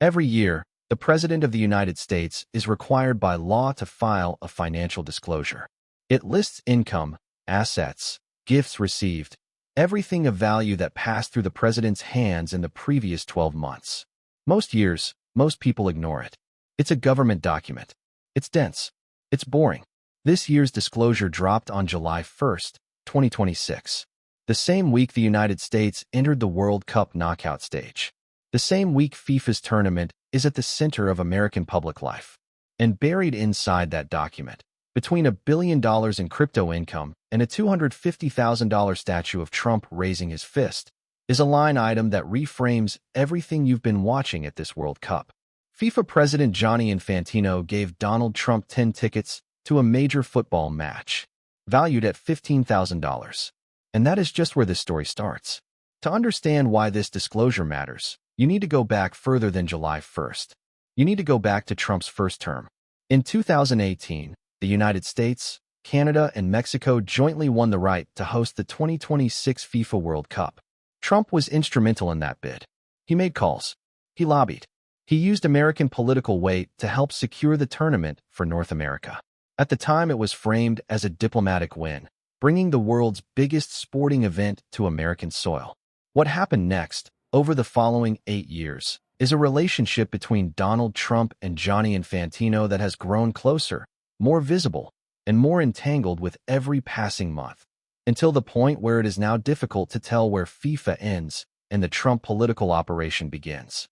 Every year, the President of the United States is required by law to file a financial disclosure. It lists income, assets, gifts received, everything of value that passed through the President's hands in the previous 12 months. Most years, most people ignore it. It's a government document. It's dense. It's boring. This year's disclosure dropped on July 1st, 2026. The same week the United States entered the World Cup knockout stage. The same week FIFA's tournament is at the center of American public life. And buried inside that document, between $1 billion in crypto income and a $250,000 statue of Trump raising his fist, is a line item that reframes everything you've been watching at this World Cup. FIFA President Gianni Infantino gave Donald Trump 10 tickets to a major football match, valued at $15,000. And that is just where this story starts. To understand why this disclosure matters, you need to go back further than July 1st. You need to go back to Trump's first term. In 2018, the United States, Canada, and Mexico jointly won the right to host the 2026 FIFA World Cup. Trump was instrumental in that bid. He made calls. He lobbied. He used American political weight to help secure the tournament for North America. At the time, it was framed as a diplomatic win, bringing the world's biggest sporting event to American soil. What happened next, over the following 8 years, is a relationship between Donald Trump and Gianni Infantino that has grown closer, more visible, and more entangled with every passing month, until the point where it is now difficult to tell where FIFA ends and the Trump political operation begins.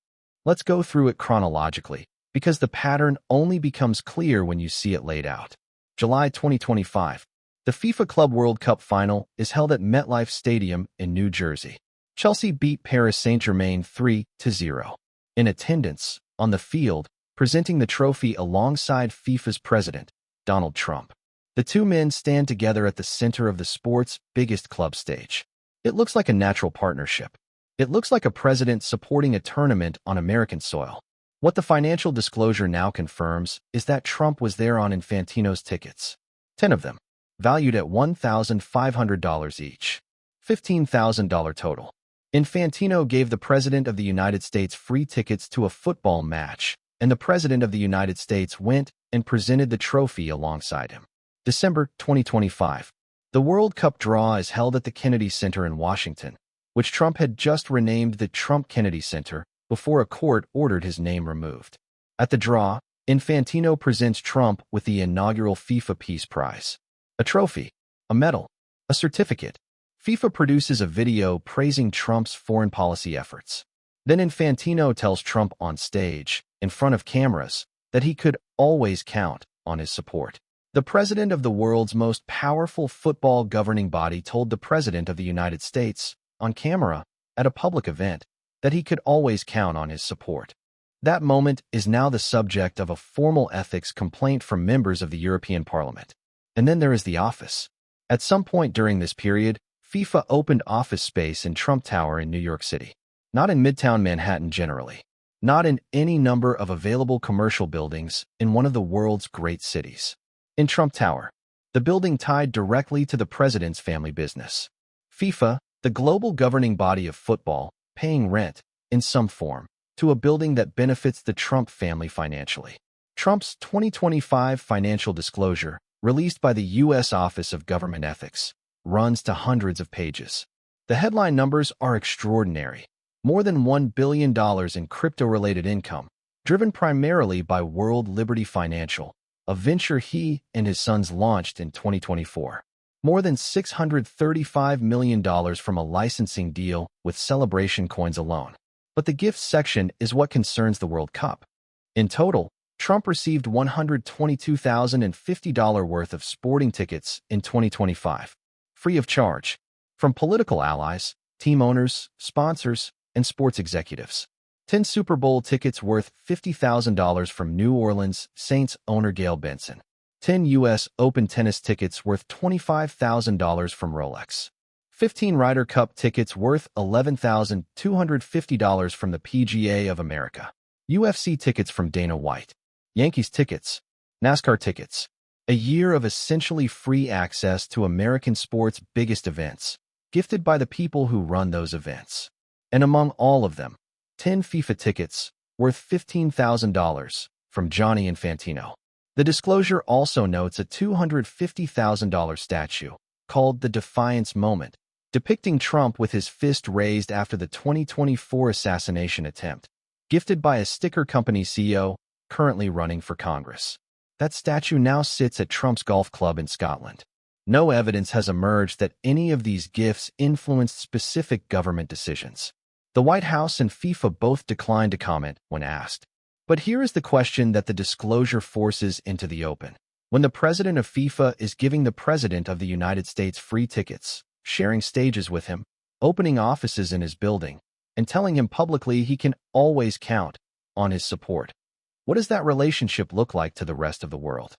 Let's go through it chronologically, because the pattern only becomes clear when you see it laid out. July 2025. The FIFA Club World Cup final is held at MetLife Stadium in New Jersey. Chelsea beat Paris Saint-Germain 3-0. In attendance, on the field, presenting the trophy alongside FIFA's president, Donald Trump. The two men stand together at the center of the sport's biggest club stage. It looks like a natural partnership. It looks like a president supporting a tournament on American soil. What the financial disclosure now confirms is that Trump was there on Infantino's tickets. 10 of them, valued at $1,500 each. $15,000 total. Infantino gave the President of the United States free tickets to a football match, and the President of the United States went and presented the trophy alongside him. December 2025. The World Cup draw is held at the Kennedy Center in Washington, which Trump had just renamed the Trump Kennedy Center before a court ordered his name removed. At the draw, Infantino presents Trump with the inaugural FIFA Peace Prize. A trophy, a medal, a certificate. FIFA produces a video praising Trump's foreign policy efforts. Then Infantino tells Trump on stage, in front of cameras, that he could always count on his support. The president of the world's most powerful football governing body told the President of the United States, on camera, at a public event, that he could always count on his support. That moment is now the subject of a formal ethics complaint from members of the European Parliament. And then there is the office. At some point during this period, FIFA opened office space in Trump Tower in New York City. Not in Midtown Manhattan generally. Not in any number of available commercial buildings in one of the world's great cities. In Trump Tower, the building tied directly to the president's family business. FIFA, the global governing body of football, paying rent, in some form, to a building that benefits the Trump family financially. Trump's 2025 financial disclosure, released by the U.S. Office of Government Ethics, runs to hundreds of pages. The headline numbers are extraordinary. More than $1 billion in crypto-related income, driven primarily by World Liberty Financial, a venture he and his sons launched in 2024. More than $635 million from a licensing deal with Celebration Coins alone. But the gifts section is what concerns the World Cup. In total, Trump received $122,050 worth of sporting tickets in 2025, free of charge, from political allies, team owners, sponsors, and sports executives. 10 Super Bowl tickets worth $50,000 from New Orleans Saints owner Gail Benson. 10 U.S. Open tennis tickets worth $25,000 from Rolex. 15 Ryder Cup tickets worth $11,250 from the PGA of America. UFC tickets from Dana White. Yankees tickets. NASCAR tickets. A year of essentially free access to American sports' biggest events, gifted by the people who run those events. And among all of them, 10 FIFA tickets, worth $15,000, from Gianni Infantino. The disclosure also notes a $250,000 statue, called the Defiance Moment, depicting Trump with his fist raised after the 2024 assassination attempt, gifted by a sticker company CEO currently running for Congress. That statue now sits at Trump's golf club in Scotland. No evidence has emerged that any of these gifts influenced specific government decisions. The White House and FIFA both declined to comment when asked. But here is the question that the disclosure forces into the open. When the president of FIFA is giving the president of the United States free tickets, sharing stages with him, opening offices in his building, and telling him publicly he can always count on his support, what does that relationship look like to the rest of the world?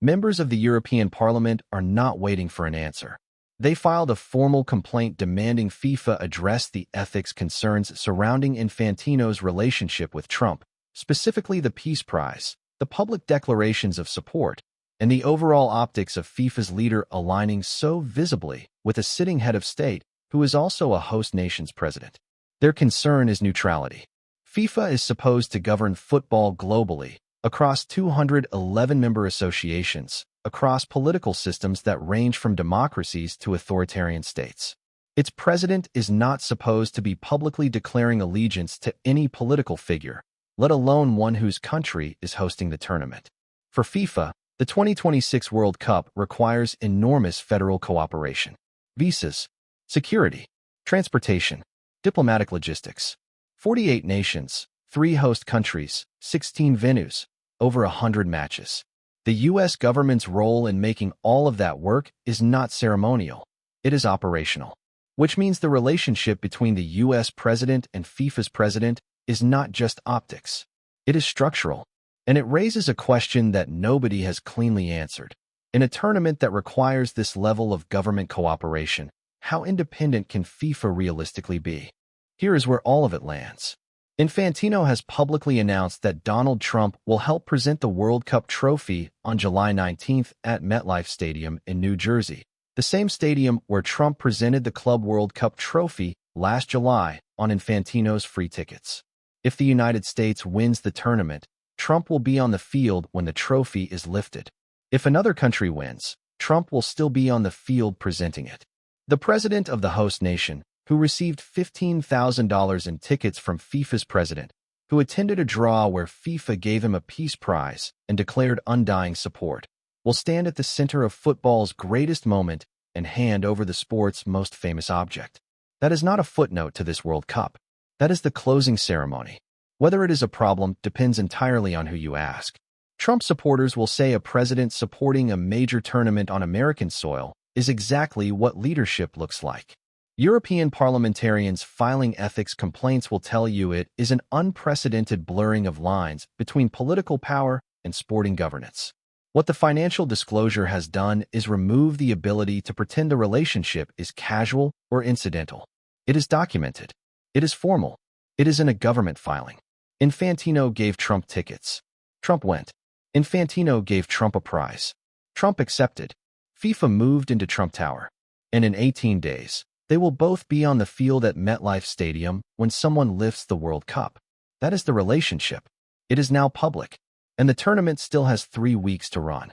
Members of the European Parliament are not waiting for an answer. They filed a formal complaint demanding FIFA address the ethics concerns surrounding Infantino's relationship with Trump, specifically the Peace Prize, the public declarations of support, and the overall optics of FIFA's leader aligning so visibly with a sitting head of state who is also a host nation's president. Their concern is neutrality. FIFA is supposed to govern football globally, across 211 member associations, across political systems that range from democracies to authoritarian states. Its president is not supposed to be publicly declaring allegiance to any political figure, let alone one whose country is hosting the tournament. For FIFA, the 2026 World Cup requires enormous federal cooperation. Visas, security, transportation, diplomatic logistics. 48 nations, 3 host countries, 16 venues, over 100 matches. The U.S. government's role in making all of that work is not ceremonial, it is operational. Which means the relationship between the U.S. president and FIFA's president is not just optics. It is structural, and it raises a question that nobody has cleanly answered. In a tournament that requires this level of government cooperation, how independent can FIFA realistically be? Here is where all of it lands. Infantino has publicly announced that Donald Trump will help present the World Cup trophy on July 19th at MetLife Stadium in New Jersey, the same stadium where Trump presented the Club World Cup trophy last July on Infantino's free tickets. If the United States wins the tournament, Trump will be on the field when the trophy is lifted. If another country wins, Trump will still be on the field presenting it. The president of the host nation, who received $15,000 in tickets from FIFA's president, who attended a draw where FIFA gave him a peace prize and declared undying support, will stand at the center of football's greatest moment and hand over the sport's most famous object. That is not a footnote to this World Cup. That is the closing ceremony. Whether it is a problem depends entirely on who you ask. Trump supporters will say a president supporting a major tournament on American soil is exactly what leadership looks like. European parliamentarians filing ethics complaints will tell you it is an unprecedented blurring of lines between political power and sporting governance. What the financial disclosure has done is remove the ability to pretend the relationship is casual or incidental. It is documented. It is formal. It is in a government filing. Infantino gave Trump tickets. Trump went. Infantino gave Trump a prize. Trump accepted. FIFA moved into Trump Tower. And in 18 days, they will both be on the field at MetLife Stadium when someone lifts the World Cup. That is the relationship. It is now public, and the tournament still has 3 weeks to run.